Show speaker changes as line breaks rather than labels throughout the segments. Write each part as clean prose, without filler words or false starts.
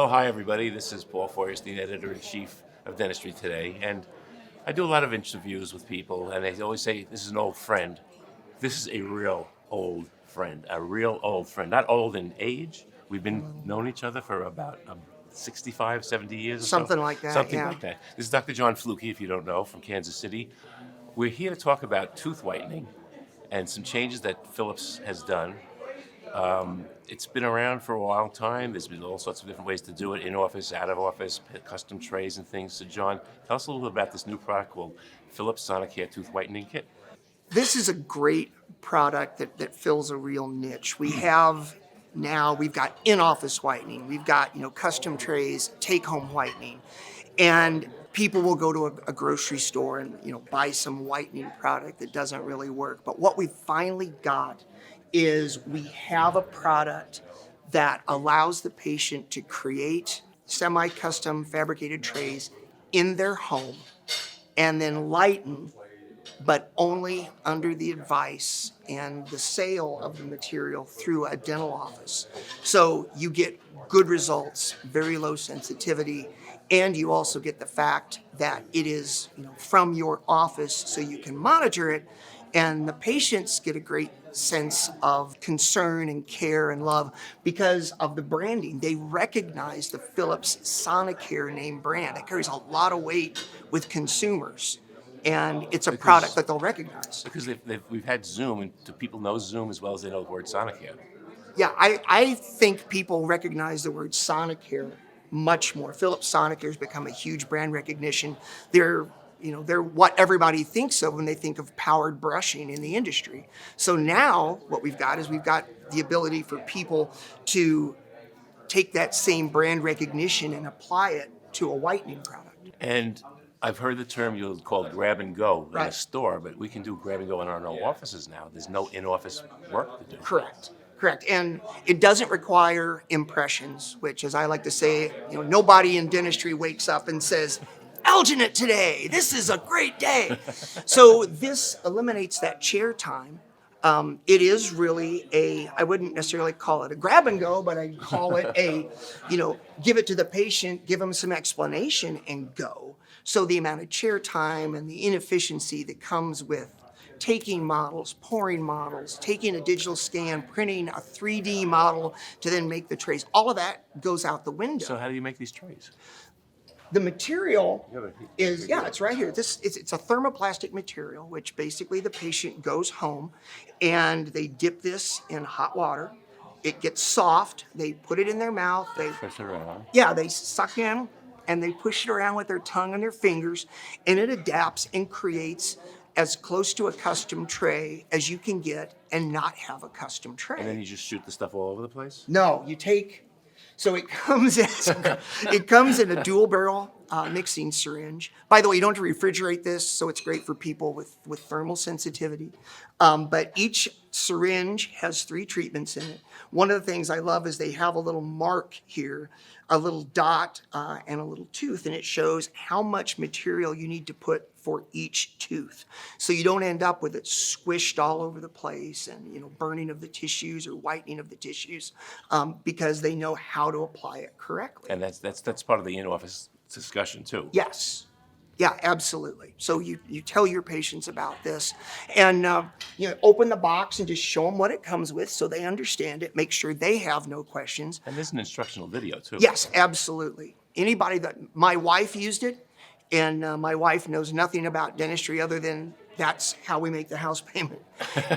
Well, hi everybody. This is Paul Feuerstein, editor-in-chief of Dentistry Today, and I do a lot of interviews with people, and they always say, this is an old friend. This is a real old friend, not old in age. We've been known each other for about 65, 70 years or so.
Something like that,
Something
yeah.
like that. This is Dr. John Flucke, if you don't know, from Kansas City. We're here to talk about tooth whitening and some changes that Philips has done. It's been around for a long time. There's been all sorts of different ways to do it, in office, out of office, custom trays and things. So John, tell us a little bit about this new product called Philips Sonicare Tooth Whitening Kit.
This is a great product that fills a real niche. We've got in-office whitening. We've got, custom trays, take-home whitening. And people will go to a grocery store and, buy some whitening product that doesn't really work. But what we've finally got is we have a product that allows the patient to create semi-custom fabricated trays in their home and then lighten, but only under the advice and the sale of the material through a dental office. So you get good results, very low sensitivity, and you also get the fact that it is from your office so you can monitor it, and the patients get a great sense of concern and care and love because of the branding. They recognize the Philips Sonicare name brand. It carries a lot of weight with consumers. And it's a product that they'll recognize.
Because we've had Zoom, and do people know Zoom as well as they know the word Sonicare?
Yeah, I think people recognize the word Sonicare much more. Philips Sonicare has become a huge brand recognition. They're what everybody thinks of when they think of powered brushing in the industry. So now what we've got the ability for people to take that same brand recognition and apply it to a whitening product.
And I've heard the term you'll call grab and go in a
Right.
store, but we can do grab and go in our own offices now. There's no in-office work to do.
Correct. And it doesn't require impressions, which, as I like to say, nobody in dentistry wakes up and says, "Alginate today, this is a great day." So this eliminates that chair time. It is really I wouldn't necessarily call it a grab and go, but I call it give it to the patient, give them some explanation and go. So the amount of chair time and the inefficiency that comes with taking models, pouring models, taking a digital scan, printing a 3D model to then make the trays, all of that goes out the window.
So how do you make these trays?
The material is, it's right here. It's a thermoplastic material, which basically the patient goes home and they dip this in hot water. It gets soft. They put it in their mouth.
Press it around.
Yeah, they suck in and they push it around with their tongue and their fingers, and it adapts and creates as close to a custom tray as you can get and not have a custom tray.
And then you just shoot the stuff all over the place?
No, so it comes in a dual barrel mixing syringe. By the way, you don't have to refrigerate this, so it's great for people with thermal sensitivity. But each syringe has 3 treatments in it. One of the things I love is they have a little mark here, a little dot and a little tooth, and it shows how much material you need to put for each tooth. So you don't end up with it squished all over the place and burning of the tissues or whitening of the tissues because they know how to apply it correctly.
And that's part of the in-office discussion too.
Yes. Yeah, absolutely. So you tell your patients about this and open the box and just show them what it comes with so they understand it, make sure they have no questions.
And there's an instructional video too.
Yes, absolutely. My wife used it, and my wife knows nothing about dentistry other than that's how we make the house payment.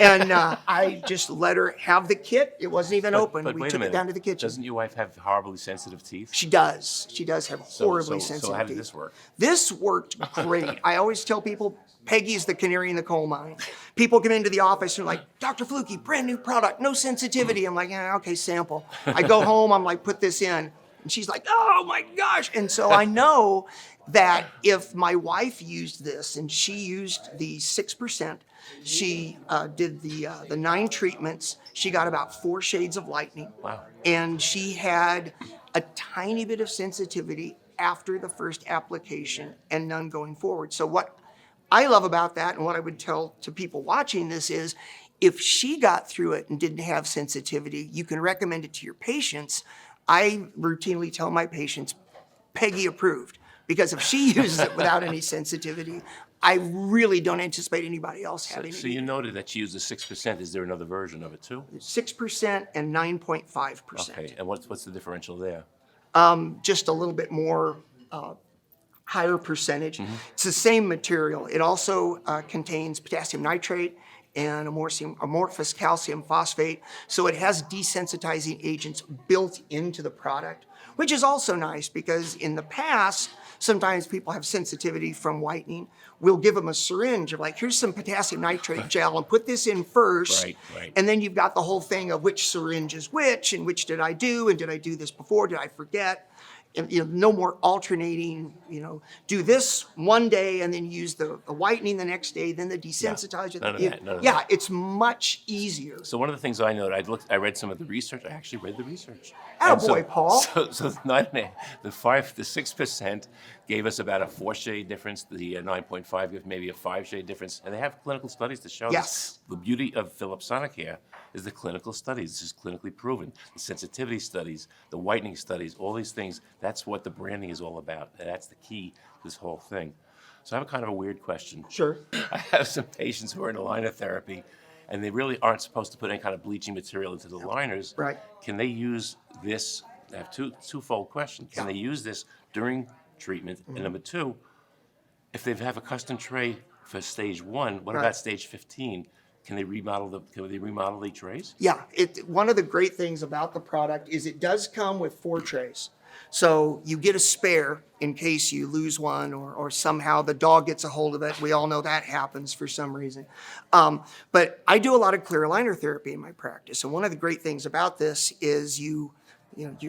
And I just let her have the kit. It wasn't even open.
But
we
wait
took
a minute.
it down to the kitchen.
Doesn't your wife have horribly sensitive teeth?
She does. She does have horribly sensitive
So how did
teeth.
this work?
This worked great. I always tell people, Peggy's the canary in the coal mine. People come into the office and are like, "Dr. Flucke, brand new product, no sensitivity." I'm like, "Yeah, okay, sample." I go home, I'm like, "Put this in." And she's like, "Oh my gosh." And so I know that if my wife used this and she used the 6%, she did the 9 treatments, she got about 4 shades of lightning.
Wow.
And she had a tiny bit of sensitivity after the first application and none going forward. So what I love about that and what I would tell to people watching this is if she got through it and didn't have sensitivity, you can recommend it to your patients I routinely tell my patients, Peggy approved, because if she uses it without any sensitivity, I really don't anticipate anybody else having
So
it.
you noted that she used the 6%. Is there another version of it too?
6% and 9.5%.
Okay, and what's the differential there?
Just a little bit more higher percentage. It's the same material. It also contains potassium nitrate and amorphous calcium phosphate. So it has desensitizing agents built into the product, which is also nice because in the past, sometimes people have sensitivity from whitening. We'll give them a syringe of like, here's some potassium nitrate gel and put this in first.
Right.
And then you've got the whole thing of which syringe is which and which did I do and did I do this before, did I forget? And, no more alternating, do this one day and then use the whitening the next day, then the desensitizer.
None of that, none of
Yeah,
that.
it's much easier.
So one of the things I noted, I read some of the research. I actually read the research.
Attaboy,
And so,
Paul.
So the 6% gave us about a 4-shade difference. The 9.5 gives maybe a 5-shade difference. And they have clinical studies to show
Yes.
this. The beauty of Philips Sonicare is the clinical studies. This is clinically proven. The sensitivity studies, the whitening studies, all these things. That's what the branding is all about. And that's the key to this whole thing. So I have a kind of a weird question.
Sure.
I have some patients who are in a line of therapy, and they really aren't supposed to put any kind of bleaching material into the liners.
Right.
Can they use this? I have twofold question. Can
Yeah.
they use this during treatment? And number two, if they have a custom tray for stage 1, what
Right.
about stage 15? Can they remodel the trays?
Yeah, one of the great things about the product is it does come with 4 trays. So you get a spare in case you lose one or somehow the dog gets a hold of it. We all know that happens for some reason. But I do a lot of clear aligner therapy in my practice. And one of the great things about this is you're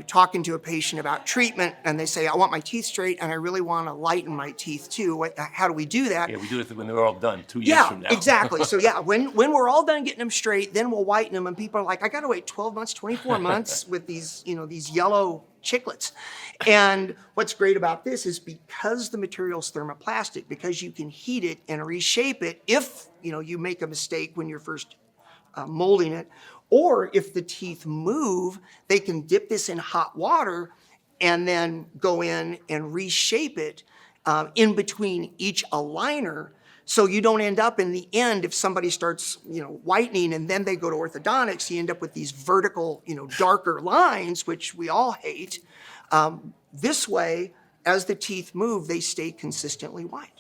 talking to a patient about treatment and they say, I want my teeth straight and I really want to lighten my teeth too. How do we do that?
Yeah, we do it when they're all done 2 years from now.
Yeah, exactly. So yeah, when we're all done getting them straight, then we'll whiten them. And people are like, I got to wait 12 months, 24 months with these yellow chiclets. And what's great about this is because the material's thermoplastic, because you can heat it and reshape it if, you make a mistake when you're first molding it, or if the teeth move, they can dip this in hot water and then go in and reshape it in between each aligner. So you don't end up in the end, if somebody starts, whitening and then they go to orthodontics, you end up with these vertical, darker lines, which we all hate. This way, as the teeth move, they stay consistently white.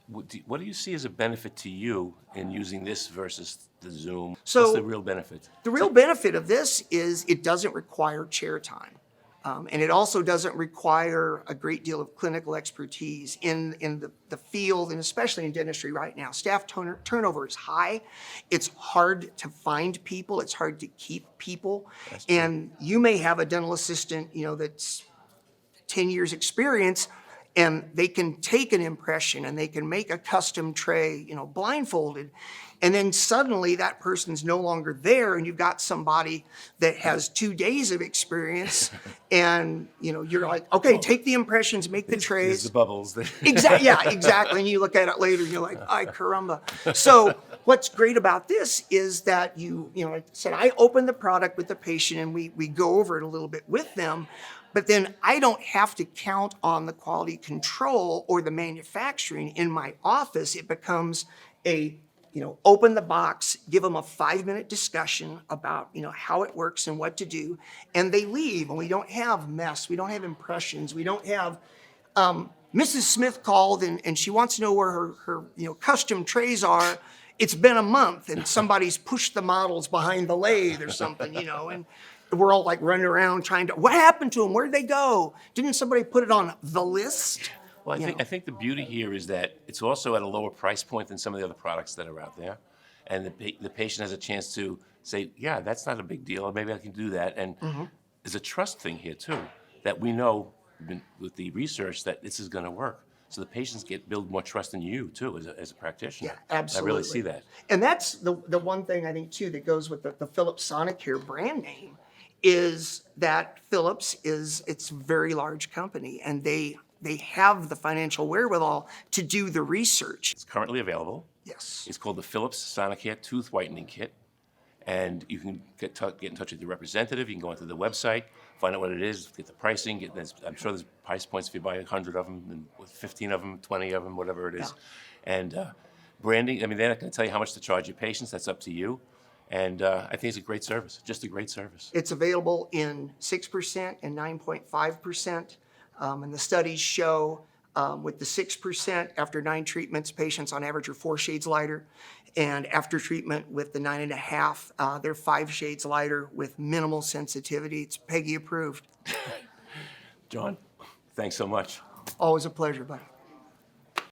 What do you see as a benefit to you in using this versus the Zoom?
So-
What's the real benefit?
The real benefit of this is it doesn't require chair time. And it also doesn't require a great deal of clinical expertise in the field, and especially in dentistry right now. Staff turnover is high. It's hard to find people. It's hard to keep people. And you may have a dental assistant, that's 10 years experience, and they can take an impression and they can make a custom tray, blindfolded. And then suddenly that person's no longer there and you've got somebody that has 2 days of experience and, you're like, okay, take the impressions, make the
There's
trays.
the bubbles.
Exactly. Yeah, exactly. And you look at it later and you're like, ay caramba. So what's great about this is that like I said, I open the product with the patient and we go over it a little bit with them. But then I don't have to count on the quality control or the manufacturing in my office. It becomes open the box, give them a 5-minute discussion about, how it works and what to do, and they leave. And we don't have mess. We don't have impressions. We don't have, Mrs. Smith called and she wants to know where her custom trays are. It's been a month and somebody's pushed the models behind the lathe or something, and we're all like running around trying to, what happened to them? Where'd they go? Didn't somebody put it on the list?
Well, I think the beauty here is that it's also at a lower price point than some of the other products that are out there. And the patient has a chance to say, yeah, that's not a big deal, or maybe I can do that. And there's a trust thing here too, that we know with the research that this is going to work. So the patients build more trust in you too as a practitioner.
Yeah, absolutely.
I really see that.
And that's the one thing I think too that goes with the Philips Sonicare brand name is that Philips it's a very large company and they have the financial wherewithal to do the research.
It's currently available.
Yes.
It's called the Philips Sonicare Tooth Whitening Kit. And you can get in touch with your representative. You can go onto the website, find out what it is, get the pricing. I'm sure there's price points if you buy 100 of them, and with 15 of them, 20 of them, whatever it is. And branding, I mean, they're not going to tell you how much to charge your patients. That's up to you. And I think it's a great service, just a great service.
It's available in 6% and 9.5%. And the studies show with the 6%, after 9 treatments, patients on average are 4 shades lighter. And after treatment with the 9.5, they're 5 shades lighter with minimal sensitivity. It's Peggy approved.
John, thanks so much.
Always a pleasure, buddy.